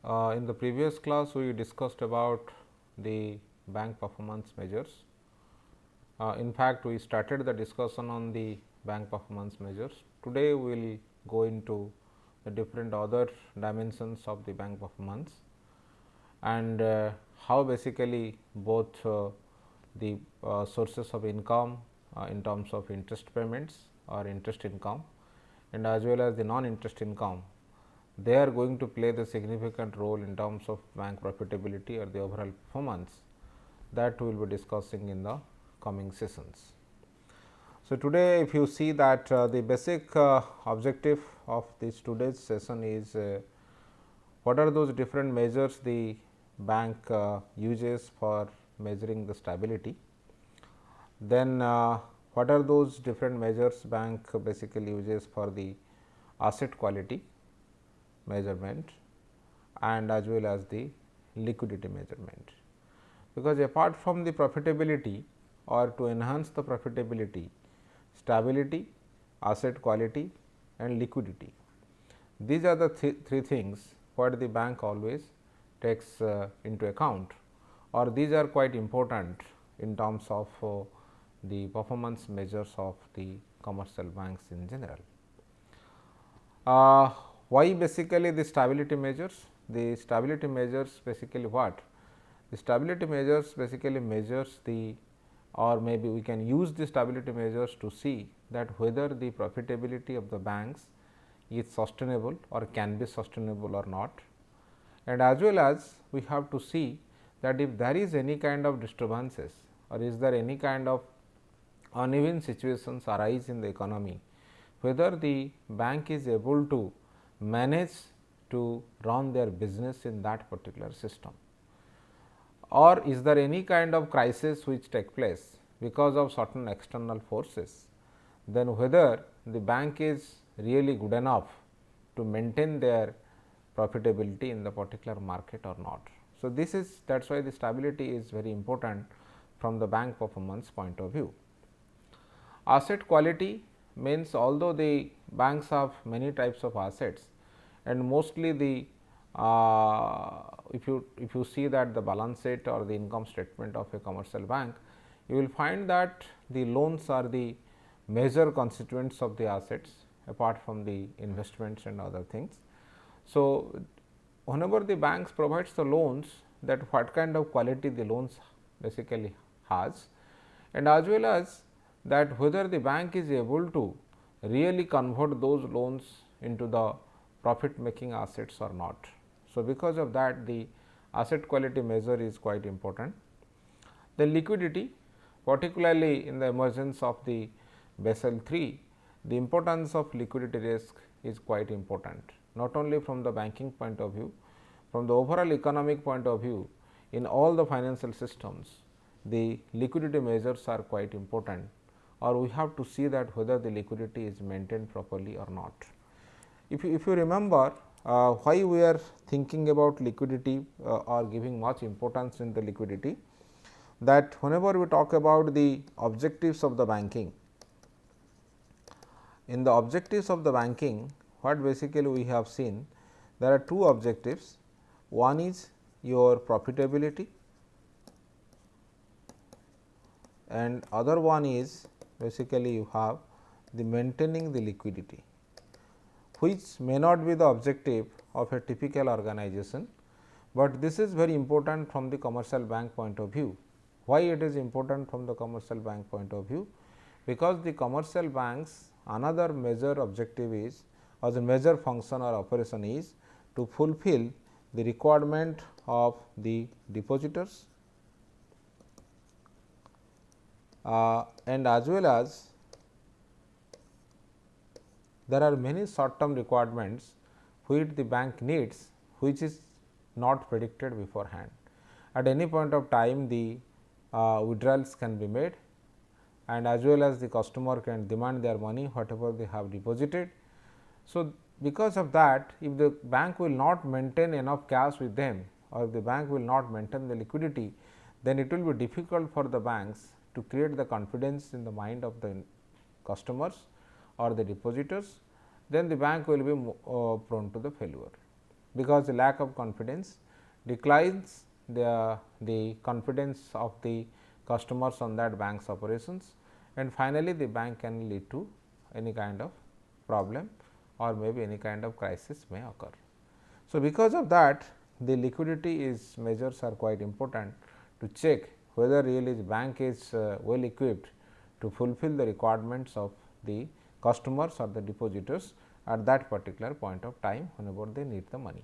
In the previous class, we discussed about the bank performance measures. In fact, we started the discussion on the bank performance measures. Today, we will go into the different other dimensions of the bank performance and how basically both the sources of income in terms of interest payments or interest income and as well as the non interest income, they are going to play the significant role in terms of bank profitability or the overall performance that we will be discussing in the coming sessions. So, today if you see that the basic objective of this today's session is what are those different measures the bank uses for measuring the stability. Then what are those different measures bank basically uses for the asset quality measurement and as well as the liquidity measurement. Because apart from the profitability or to enhance the profitability, stability, asset quality and liquidity, these are the three things what the bank always takes into account, or these are quite important in terms of the performance measures of the commercial banks in general. Why basically the stability measures? The stability measures basically what? The stability measures basically measures the, or maybe we can use the stability measures to see that whether the profitability of the banks is sustainable or can be sustainable or not, and as well as we have to see that if there is any kind of disturbances or is there any kind of uneven situations arise in the economy, whether the bank is able to manage to run their business in that particular system, or is there any kind of crisis which take place because of certain external forces, then whether the bank is really good enough to maintain their profitability in the particular market or not. So, this is that is why the stability is very important from the bank performance point of view. Asset quality means although the banks have many types of assets and mostly the if you see that the balance sheet or the income statement of a commercial bank, you will find that the loans are the major constituents of the assets apart from the investments and other things. So, whenever the banks provides the loans, that what kind of quality the loans basically has, and as well as that whether the bank is able to really convert those loans into the profit making assets or not. So, because of that the asset quality measure is quite important. The liquidity, particularly in the emergence of the Basel III, the importance of liquidity risk is quite important, not only from the banking point of view, from the overall economic point of view. In all the financial systems, the liquidity measures are quite important, or we have to see that whether the liquidity is maintained properly or not. If you remember why we are thinking about liquidity or giving much importance in the liquidity, that whenever we talk about the objectives of the banking, in the objectives of the banking, what basically we have seen, there are two objectives. One is your profitability and other one is basically you have the maintaining the liquidity, which may not be the objective of a typical organization, but this is very important from the commercial bank point of view. Why it is important from the commercial bank point of view? Because the commercial banks another major objective is, or the major function or operation is to fulfill the requirement of the depositors and as well as there are many short term requirements which the bank needs, which is not predicted beforehand. At any point of time the withdrawals can be made and as well as the customer can demand their money whatever they have deposited. So, because of that, if the bank will not maintain enough cash with them or if the bank will not maintain the liquidity, then it will be difficult for the banks to create the confidence in the mind of the customers or the depositors, then the bank will be prone to the failure. because the lack of confidence declines the confidence of the customers on that bank's operations, and finally, the bank can lead to any kind of problem or maybe any kind of crisis may occur. So, because of that, the liquidity is measures are quite important to check whether really the bank is well equipped to fulfill the requirements of the customers or the depositors at that particular point of time whenever they need the money.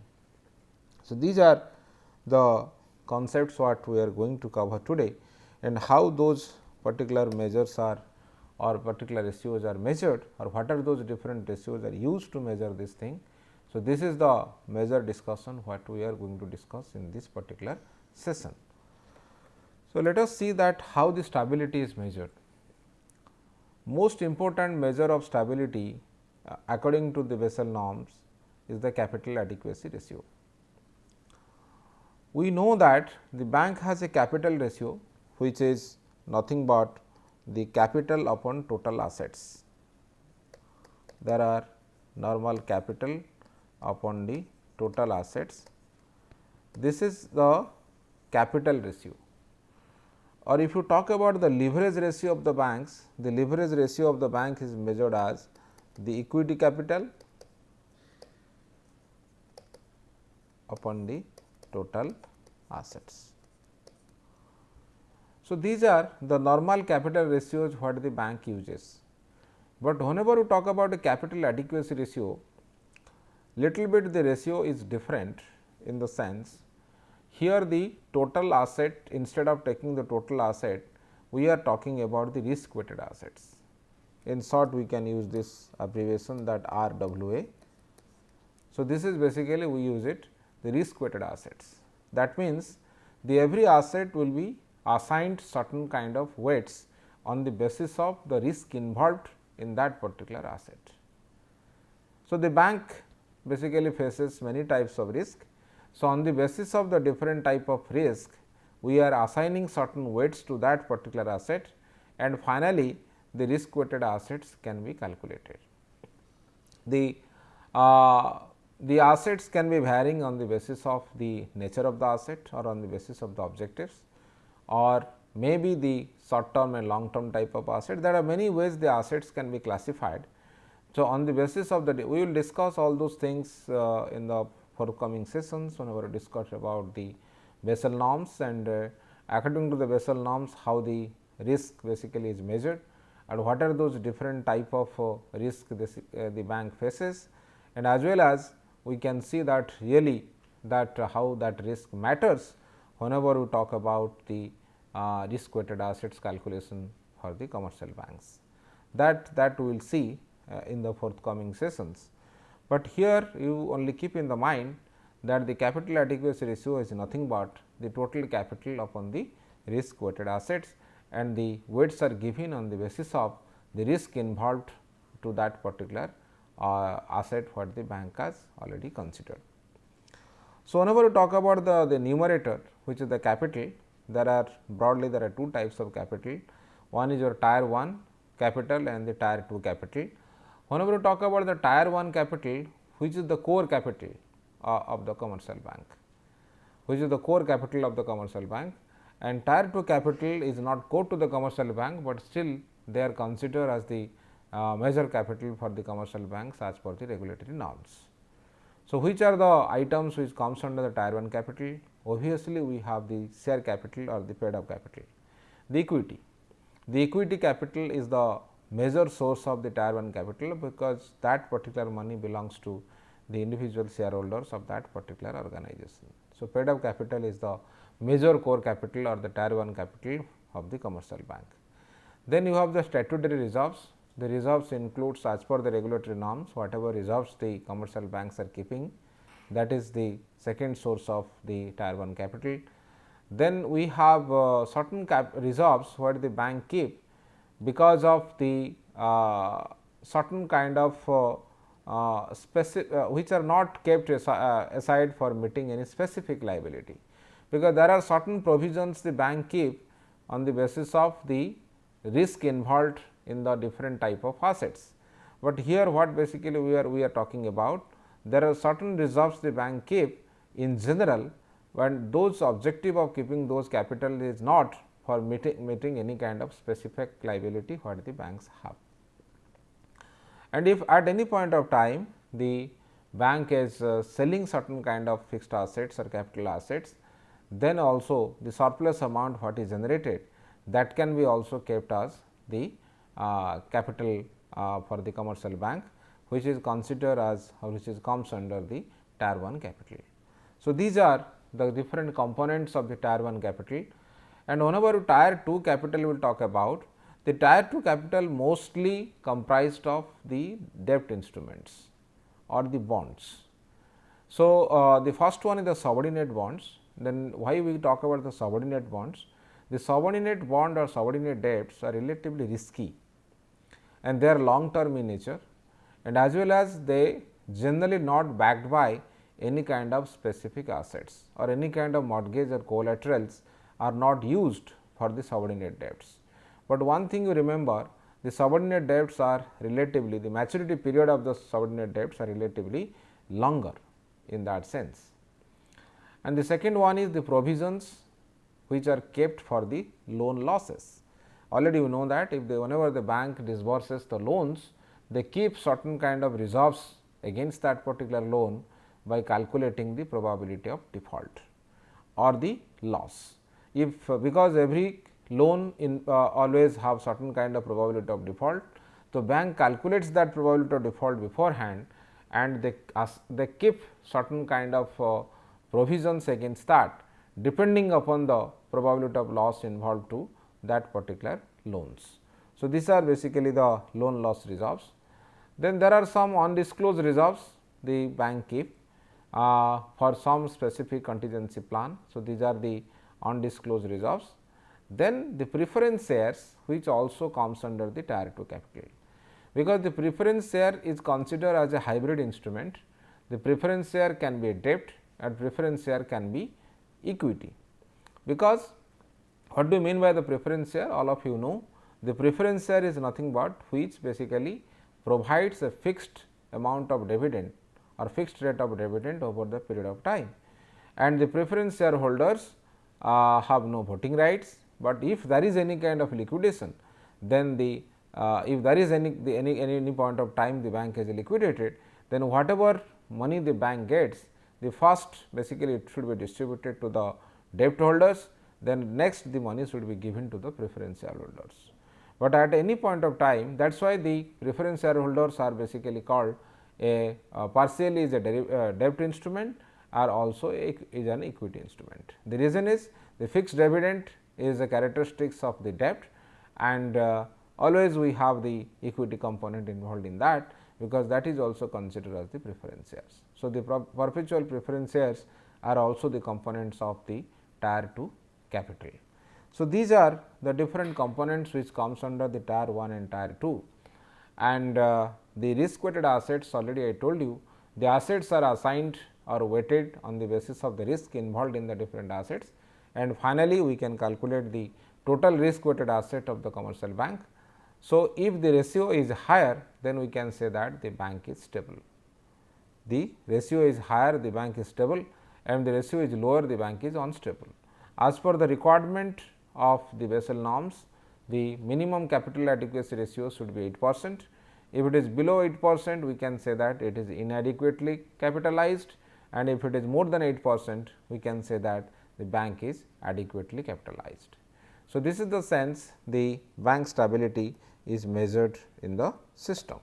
So, these are the concepts what we are going to cover today, and how those particular measures are or particular ratios are measured, or what are those different ratios are used to measure this thing. So, this is the major discussion what we are going to discuss in this particular session. So, let us see that how the stability is measured. Most important measure of stability according to the Basel norms is the capital adequacy ratio. We know that the bank has a capital ratio which is nothing but the capital upon total assets. There are normal capital upon the total assets. This is the capital ratio. Or if you talk about the leverage ratio of the banks, the leverage ratio of the bank is measured as the equity capital upon the total assets. So, these are the normal capital ratios what the bank uses, but whenever you talk about the capital adequacy ratio, little bit the ratio is different in the sense here the total asset, instead of taking the total asset, we are talking about the risk weighted assets. In short, we can use this abbreviation that RWA. So, this is basically we use it the risk weighted assets. That means, the every asset will be assigned certain kind of weights on the basis of the risk involved in that particular asset. So, the bank basically faces many types of risk. So, on the basis of the different type of risk, we are assigning certain weights to that particular asset, and finally, the risk weighted assets can be calculated. The assets can be varying on the basis of the nature of the asset or on the basis of the objectives, or maybe the short term and long term type of asset. There are many ways the assets can be classified. So, on the basis of the we will discuss all those things in the forthcoming sessions whenever we discuss about the Basel norms, and according to the Basel norms how the risk basically is measured and what are those different type of risk the bank faces, and as well as we can see that really that how that risk matters whenever we talk about the risk weighted assets calculation for the commercial banks. That we will see in the forthcoming sessions. But here you only keep in the mind that the capital adequacy ratio is nothing but the total capital upon the risk weighted assets, and the weights are given on the basis of the risk involved to that particular asset what the bank has already considered. So, whenever we talk about the numerator which is the capital, there are broadly there are two types of capital. One is your tier 1 capital and the tier 2 capital. Whenever we talk about the tier 1 capital, which is the core capital of the commercial bank, and tier 2 capital is not core to the commercial bank, but still they are considered as the major capital for the commercial banks as per the regulatory norms. So, which are the items which comes under the tier 1 capital? Obviously, we have the share capital or the paid up capital. The equity capital is the major source of the tier 1 capital, because that particular money belongs to the individual shareholders of that particular organization. So, paid up capital is the major core capital or the tier 1 capital of the commercial bank. Then you have the statutory reserves. The reserves includes as per the regulatory norms whatever reserves the commercial banks are keeping, that is the second source of the tier 1 capital. Then we have certain reserves what the bank keep because of the certain kind of which are not kept aside for meeting any specific liability, because there are certain provisions the bank keep on the basis of the risk involved in the different type of assets. But here what basically we are talking about there are certain reserves the bank keep in general, when those objective of keeping those capital is not for meeting any kind of specific liability what the banks have. And if at any point of time the bank is selling certain kind of fixed assets or capital assets, then also the surplus amount what is generated, that can be also kept as the capital for the commercial bank, which is considered as, or which is comes under the tier 1 capital. So, these are the different components of the tier 1 capital, and whenever tier 2 capital we will talk about, the tier 2 capital mostly comprised of the debt instruments or the bonds. So, the first one is the subordinate bonds. Then why we talk about the subordinate bonds? The subordinate bond or subordinate debts are relatively risky, and they are long term in nature, and as well as they generally not backed by any kind of specific assets or any kind of mortgage or collaterals are not used for the subordinate debts. But one thing you remember, the subordinate debts are relatively, the maturity period of the subordinate debts are relatively longer in that sense. And the second one is the provisions which are kept for the loan losses. Already you know that if whenever the bank disburses the loans, they keep certain kind of reserves against that particular loan by calculating the probability of default or the loss. If because every loan in always have certain kind of probability of default, so bank calculates that probability of default beforehand, and they keep certain kind of provisions against that depending upon the probability of loss involved to that particular loans. So, these are basically the loan loss reserves. Then there are some undisclosed reserves the bank keep for some specific contingency plan. So, these are the undisclosed reserves. Then the preference shares, which also comes under the tier 2 capital, because the preference share is considered as a hybrid instrument. The preference share can be a debt and preference share can be equity. Because what do you mean by the preference share? All of you know, the preference share is nothing but which basically provides a fixed amount of dividend or fixed rate of dividend over the period of time, and the preference shareholders have no voting rights, but if there is any kind of liquidation, then the if there is any point of time the bank is liquidated, then whatever money the bank gets, the first basically it should be distributed to the debt holders, then next the money should be given to the preference shareholders. But at any point of time, that is why the preference shareholders are basically called partially is a debt instrument or also is an equity instrument. The reason is the fixed dividend is a characteristics of the debt, and always we have the equity component involved in that, because that is also considered as the preference shares. So, the perpetual preference shares are also the components of the tier 2 capital. So, these are the different components which comes under the tier 1 and tier 2, and the risk weighted assets, already I told you, the assets are assigned or weighted on the basis of the risk involved in the different assets, and finally, we can calculate the total risk weighted asset of the commercial bank. So, if the ratio is higher, then we can say that the bank is stable. The ratio is higher, the bank is stable, and the ratio is lower, the bank is unstable. As per the requirement of the Basel norms, the minimum capital adequacy ratio should be 8%. If it is below 8%, we can say that it is inadequately capitalized, and if it is more than 8%, we can say that the bank is adequately capitalized. So, this is the sense the bank stability is measured in the system.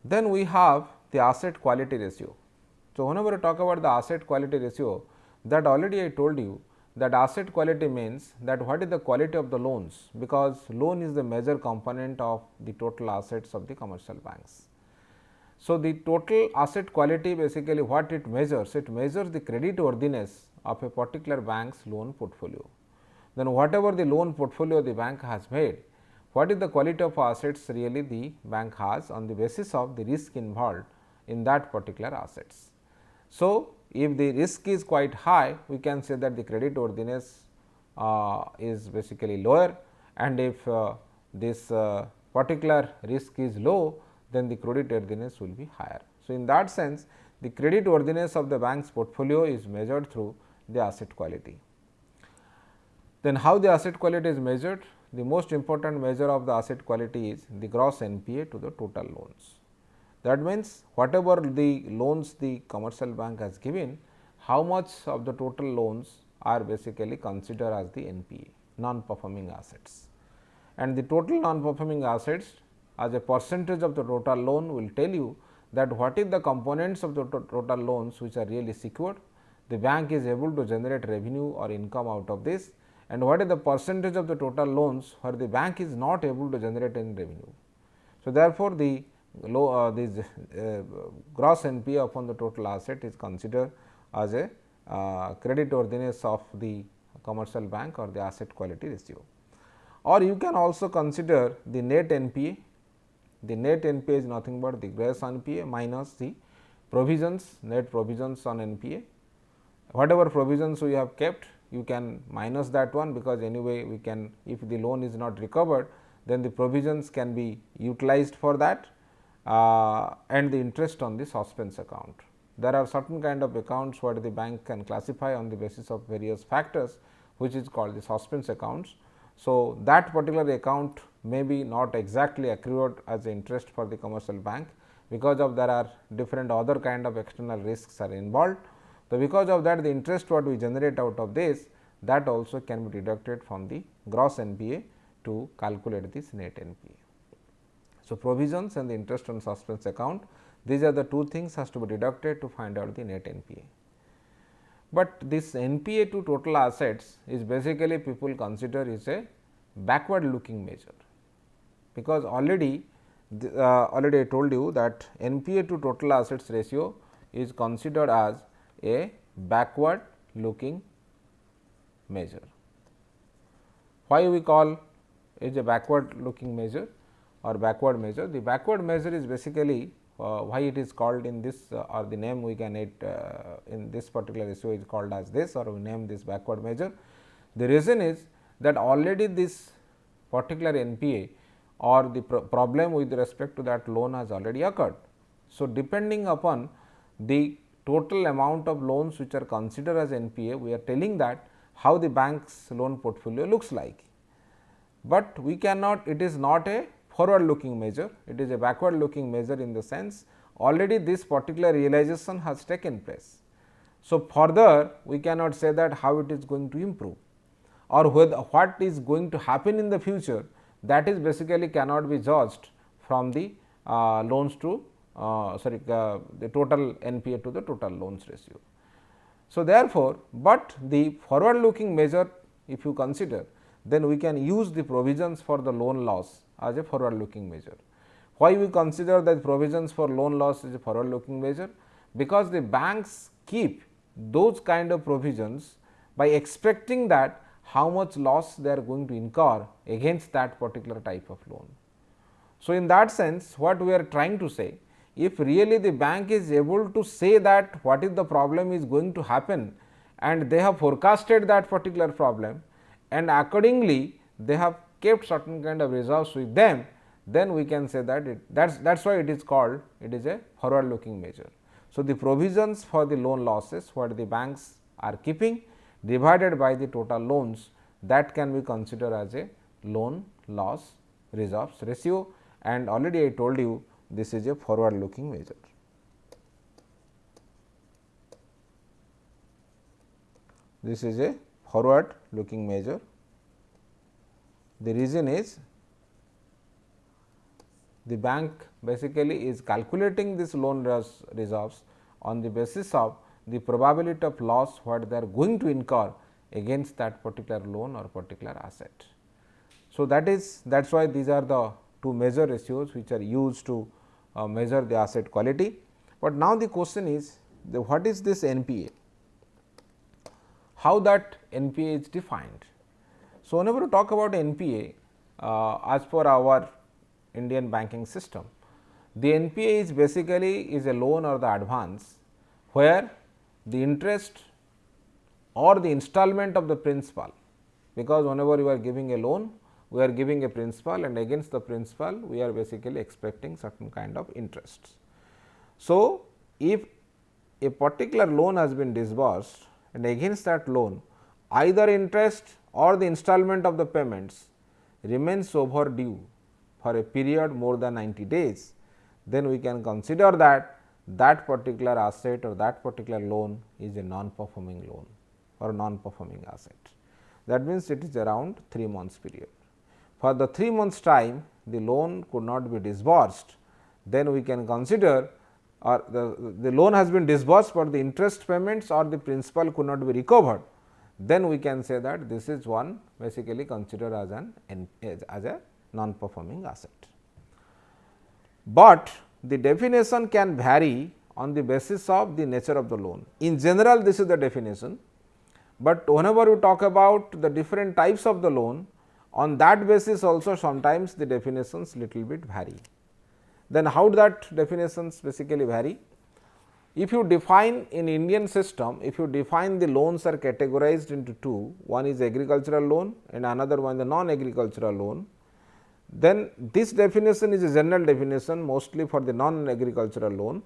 Then we have the asset quality ratio. So, whenever we talk about the asset quality ratio, that already I told you that asset quality means that what is the quality of the loans, because loan is the major component of the total assets of the commercial banks. So, the total asset quality basically what it measures the credit worthiness of a particular bank's loan portfolio. Then whatever the loan portfolio the bank has made, what is the quality of assets really the bank has on the basis of the risk involved in that particular assets. So, if the risk is quite high, we can say that the credit worthiness is basically lower, and if this particular risk is low, then the credit worthiness will be higher. So, in that sense the credit worthiness of the bank's portfolio is measured through the asset quality. Then how the asset quality is measured? The most important measure of the asset quality is the gross NPA to the total loans. That means, whatever the loans the commercial bank has given, how much of the total loans are basically considered as the NPA, non-performing assets. And the total non-performing assets as a percentage of the total loan will tell you that what is the components of the total loans which are really secured, the bank is able to generate revenue or income out of this, and what is the percentage of the total loans where the bank is not able to generate any revenue. So, therefore, the gross NPA upon the total asset is considered as a credit worthiness of the commercial bank or the asset quality ratio. Or you can also consider the net NPA. The net NPA is nothing but the gross NPA minus the provisions, net provisions on NPA. Whatever provisions we have kept, you can minus that one, because anyway we can, if the loan is not recovered, then the provisions can be utilized for that, and the interest on the suspense account. There are certain kind of accounts where the bank can classify on the basis of various factors, which is called the suspense accounts. So, that particular account may be not exactly accrued as interest for the commercial bank, because of there are different other kind of external risks are involved. So, because of that, the interest what we generate out of this, that also can be deducted from the gross NPA to calculate this net NPA. So, provisions and the interest on suspense account, these are the two things has to be deducted to find out the net NPA. But this NPA to total assets is basically people consider is a backward looking measure, because already I told you that NPA to total assets ratio is considered as a backward looking measure. Why we call it a backward looking measure or backward measure? The backward measure is basically why it is called in this or the name we can in this particular ratio is called as this, or we name this backward measure. The reason is that already this particular NPA or the problem with respect to that loan has already occurred. So, depending upon the total amount of loans which are considered as NPA, we are telling that how the bank's loan portfolio looks like. But we cannot, it is not a forward looking measure, it is a backward looking measure in the sense already this particular realization has taken place. So, further we cannot say that how it is going to improve or whether what is going to happen in the future, that is basically cannot be judged from the loans to the total NPA to the total loans ratio. So, therefore, but the forward looking measure if you consider, then we can use the provisions for the loan loss as a forward looking measure. Why we consider that provisions for loan loss is a forward looking measure? Because the banks keep those kind of provisions by expecting that how much loss they are going to incur against that particular type of loan. So, in that sense what we are trying to say, if really the bank is able to say that what is the problem is going to happen and they have forecasted that particular problem and accordingly they have kept certain kind of reserves with them, then we can say that that's why it is called, it is a forward looking measure. So, the provisions for the loan losses what the banks are keeping divided by the total loans, that can be considered as a loan loss reserves ratio, and already I told you this is a forward looking measure. This is a forward looking measure. The reason is the bank basically is calculating this loan reserves on the basis of the probability of loss what they are going to incur against that particular loan or particular asset. So, that is why these are the two measure ratios which are used to measure the asset quality. But now the question is what is this NPA? How that NPA is defined? So, whenever we talk about NPA as per our Indian banking system, the NPA is basically is a loan or the advance where the interest or the installment of the principal, because whenever you are giving a loan we are giving a principal, and against the principal we are basically expecting certain kind of interests. So, if a particular loan has been disbursed and against that loan either interest or the installment of the payments remains overdue for a period more than 90 days, then we can consider that that particular asset or that particular loan is a non-performing loan or non-performing asset. That means, it is around 3 months period. For the 3 months time the loan could not be disbursed, then we can consider, or the loan has been disbursed, but the interest payments or the principal could not be recovered, then we can say that this is one basically considered as a non-performing asset. But the definition can vary on the basis of the nature of the loan. In general, this is the definition, but whenever we talk about the different types of the loan, on that basis also sometimes the definitions little bit vary. Then how that definitions basically vary? If you define in Indian system, if you define the loans are categorized into two, one is agricultural loan and another one the non-agricultural loan, then this definition is a general definition mostly for the non-agricultural loan.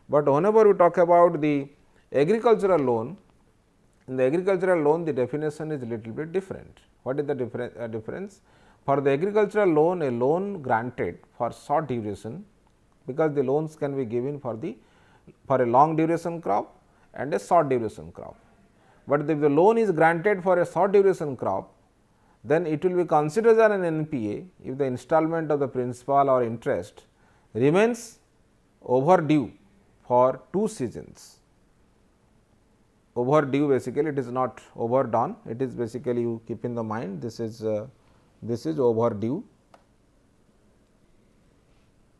But whenever we talk about the agricultural loan, in the agricultural loan the definition is little bit different. What is the difference? For the agricultural loan, a loan granted for short duration, because the loans can be given for a long duration crop and a short duration crop. But if the loan is granted for a short duration crop, then it will be considered as an NPA if the installment of the principal or interest remains overdue for 2 seasons. Overdue, basically it is not overdone, it is basically, you keep in the mind, this is overdue.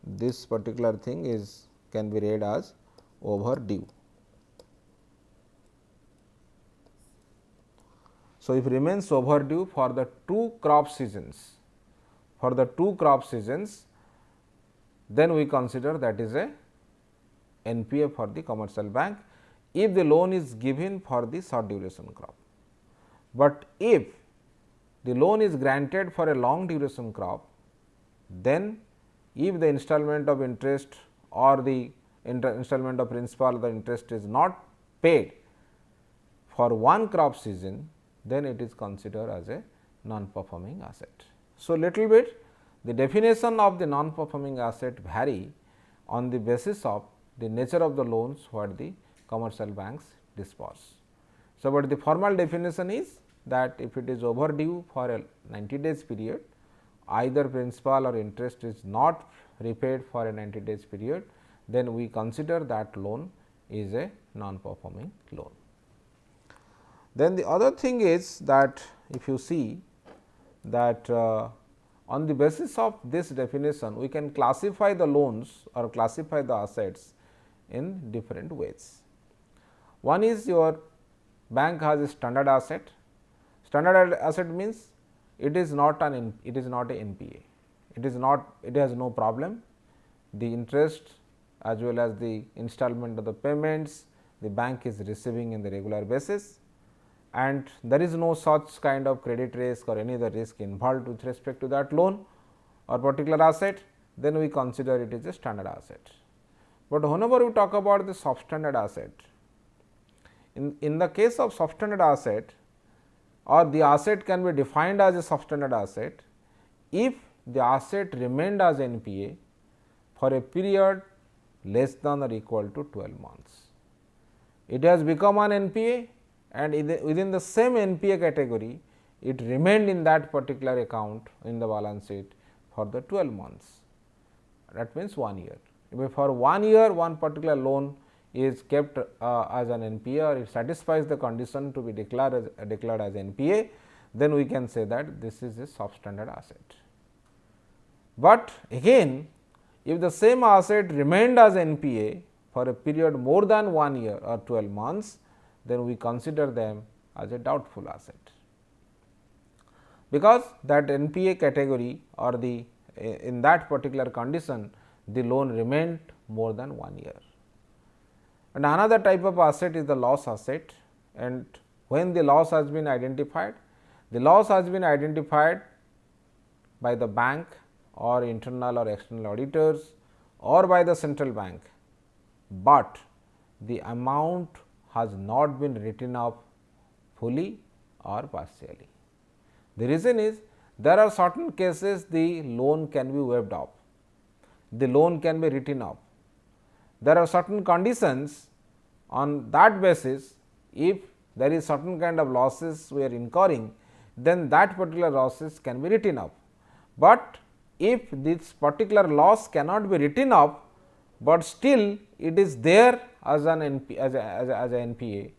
This particular thing can be read as overdue. So, if remains overdue for the 2 crop seasons, then we consider that is a NPA for the commercial bank, if the loan is given for the short duration crop. But if the loan is granted for a long duration crop, then if the installment of interest or the installment of principal or the interest is not paid for 1 crop season, then it is considered as a non-performing asset. So, little bit the definition of the non-performing asset vary on the basis of the nature of the loans what the commercial banks disperse. So, but the formal definition is that if it is overdue for a 90 days period, either principal or interest is not repaid for a 90 days period, then we consider that loan is a non-performing loan. Then the other thing is that if you see that on the basis of this definition, we can classify the loans or classify the assets in different ways. One is your bank has a standard asset. Standard asset means it is not a NPA. It has no problem. The interest as well as the installment of the payments the bank is receiving in the regular basis, and there is no such kind of credit risk or any other risk involved with respect to that loan or particular asset, then we consider it is a standard asset. But whenever we talk about the substandard asset, in the case of substandard asset, or the asset can be defined as a substandard asset if the asset remained as NPA for a period less than or equal to 12 months. It has become an NPA, and within the same NPA category it remained in that particular account in the balance sheet for the 12 months, that means 1 year. If for 1 year one particular loan is kept as an NPA or it satisfies the condition to be declared as NPA, then we can say that this is a substandard asset. But again, if the same asset remained as NPA for a period more than 1 year or 12 months, then we consider them as a doubtful asset, because that NPA category or the in that particular condition the loan remained more than 1 year. And another type of asset is the loss asset, and when the loss has been identified, the loss has been identified by the bank or internal or external auditors or by the central bank, but the amount has not been written off fully or partially. The reason is there are certain cases the loan can be waived off, the loan can be written off. There are certain conditions on that basis, if there is certain kind of losses we are incurring, then that particular losses can be written off. But if this particular loss cannot be written off, but still it is there as an NPA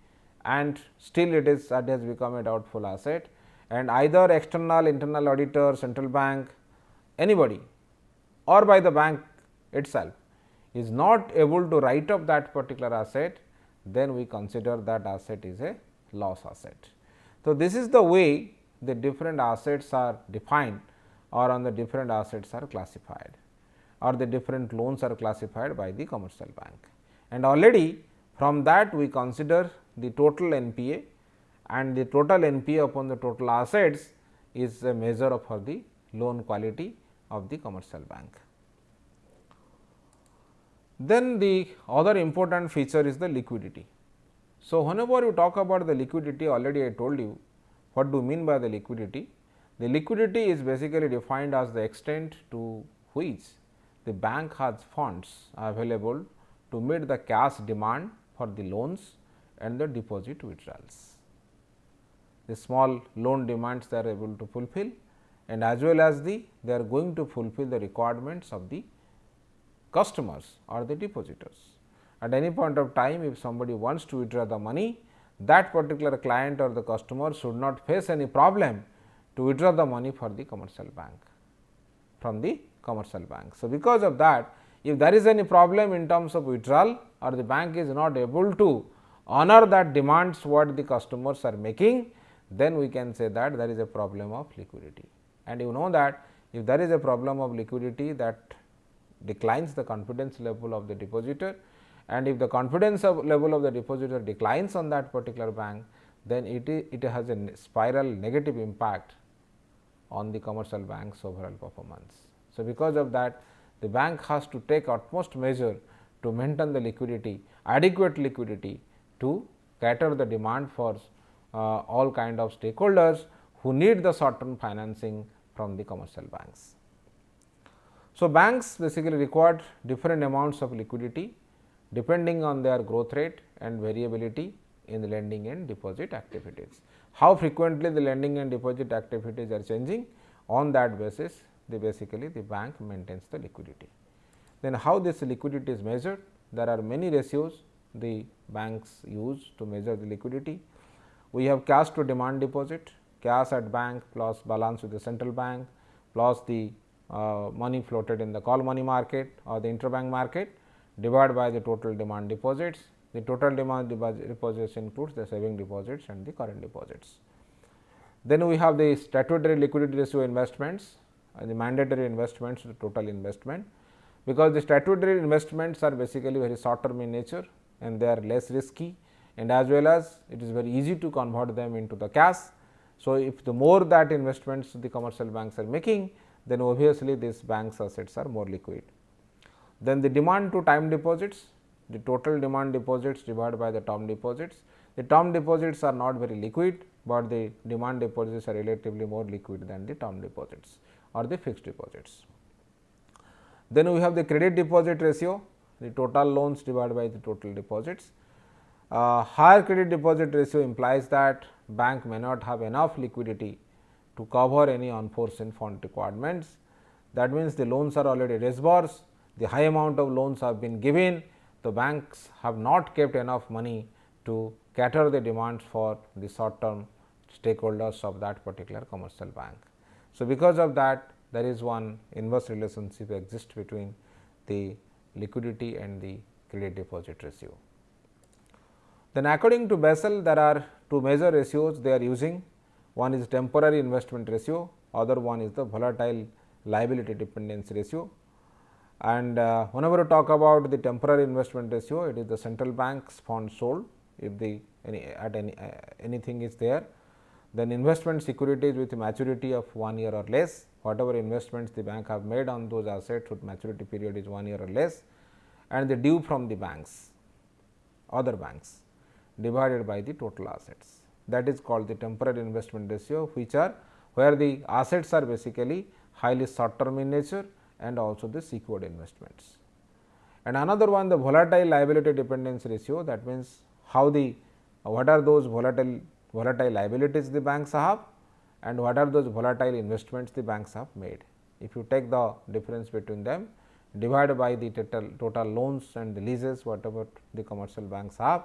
and still it has become a doubtful asset, and either external internal auditor, central bank, anybody or by the bank itself is not able to write off that particular asset, then we consider that asset is a loss asset. So, this is the way the different assets are defined or on the different assets are classified or the different loans are classified by the commercial bank. And already from that we consider the total NPA, and the total NPA upon the total assets is a measure for the loan quality of the commercial bank. Then the other important feature is the liquidity. So, whenever you talk about the liquidity, already I told you what do you mean by the liquidity. The liquidity is basically defined as the extent to which the bank has funds available to meet the cash demand for the loans and the deposit withdrawals. The small loan demands they are able to fulfill, and as well as they are going to fulfill the requirements of the customers or the depositors. At any point of time, if somebody wants to withdraw the money, that particular client or the customer should not face any problem to withdraw the money for the commercial bank from the commercial bank. So, because of that, if there is any problem in terms of withdrawal or the bank is not able to honor that demands what the customers are making, then we can say that there is a problem of liquidity. And you know that if there is a problem of liquidity, that declines the confidence level of the depositor, and if the confidence level of the depositor declines on that particular bank, then it has a spiral negative impact on the commercial bank's overall performance. So, because of that, the bank has to take utmost measure to maintain the liquidity, adequate liquidity to cater the demand for all kind of stakeholders who need the short term financing from the commercial banks. So, banks basically require different amounts of liquidity depending on their growth rate and variability in the lending and deposit activities. How frequently the lending and deposit activities are changing, on that basis basically the bank maintains the liquidity. Then how this liquidity is measured? There are many ratios the banks use to measure the liquidity. We have cash to demand deposit, cash at bank plus balance with the central bank plus the money floated in the call money market or the interbank market divided by the total demand deposits. The total demand deposits includes the saving deposits and the current deposits. Then we have the statutory liquidity ratio investments and the mandatory investments, the total investment, because the statutory investments are basically very short term in nature and they are less risky, and as well as it is very easy to convert them into the cash. So, if the more that investments the commercial banks are making, then obviously these banks assets are more liquid. Then the demand to time deposits, the total demand deposits divided by the term deposits. The term deposits are not very liquid, but the demand deposits are relatively more liquid than the term deposits or the fixed deposits. Then we have the credit deposit ratio, the total loans divided by the total deposits. Higher credit deposit ratio implies that bank may not have enough liquidity to cover any unforeseen fund requirements. That means, the loans are already disbursed, the high amount of loans have been given, the banks have not kept enough money to cater the demands for the short term stakeholders of that particular commercial bank. So, because of that, there is one inverse relationship exists between the liquidity and the credit deposit ratio. Then according to Basel, there are two major ratios they are using. One is temporary investment ratio, other one is the volatile liability dependency ratio. And whenever you talk about the temporary investment ratio, it is the central bank's funds sold if the anything is there. Then investment securities with maturity of 1 year or less, whatever investments the bank have made on those assets whose maturity period is 1 year or less, and the due from the banks, other banks, divided by the total assets. That is called the temporary investment ratio, which are where the assets are basically highly short term in nature and also the secured investments. And another one, the volatile liability dependence ratio, that means how the what are those volatile liabilities the banks have and what are those volatile investments the banks have made. If you take the difference between them, divide by the total loans and the leases whatever the commercial banks have,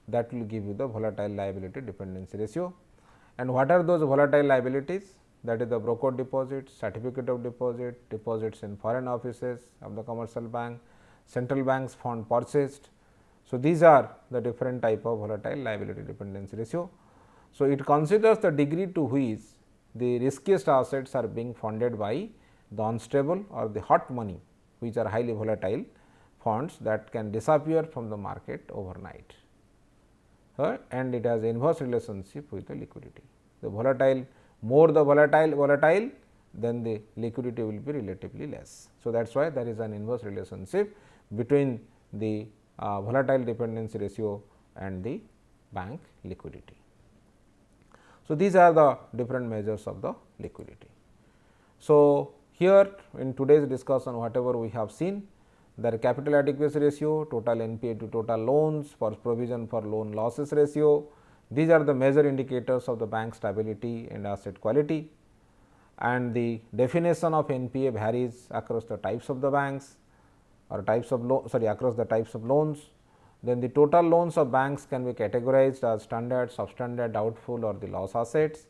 that will give you the volatile liability dependency ratio. And what are those volatile liabilities? That is the brokered deposits, certificate of deposit, deposits in foreign offices of the commercial bank, central banks fund purchased. So, these are the different type of volatile liability dependency ratio. So, it considers the degree to which the riskiest assets are being funded by the unstable or the hot money, which are highly volatile funds that can disappear from the market overnight. And it has inverse relationship with the liquidity. The volatile, more the volatile, then the liquidity will be relatively less. So, that is why there is an inverse relationship between the volatile dependency ratio and the bank liquidity. So, these are the different measures of the liquidity. So, here in today's discussion whatever we have seen, the capital adequacy ratio, total NPA to total loans, for provision for loan losses ratio, these are the major indicators of the bank stability and asset quality, and the definition of NPA varies across the types of the banks or types of across the types of loans. Then the total loans of banks can be categorized as standard, substandard, doubtful or the loss assets.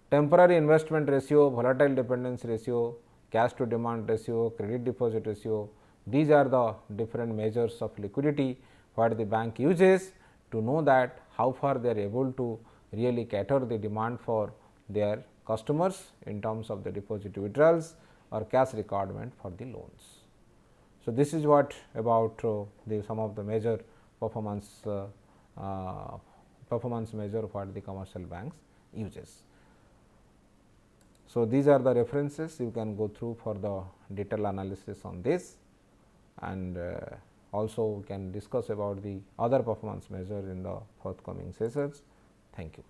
Temporary investment ratio, volatile dependency ratio, cash to demand ratio, credit deposit ratio, these are the different measures of liquidity what the bank uses to know that how far they are able to really cater the demand for their customers in terms of the deposit withdrawals or cash requirement for the loans. So, this is what about the some of the major performance measure what the commercial banks uses. So, these are the references you can go through for the detailed analysis on this, and also we can discuss about the other performance measure in the forthcoming sessions. Thank you.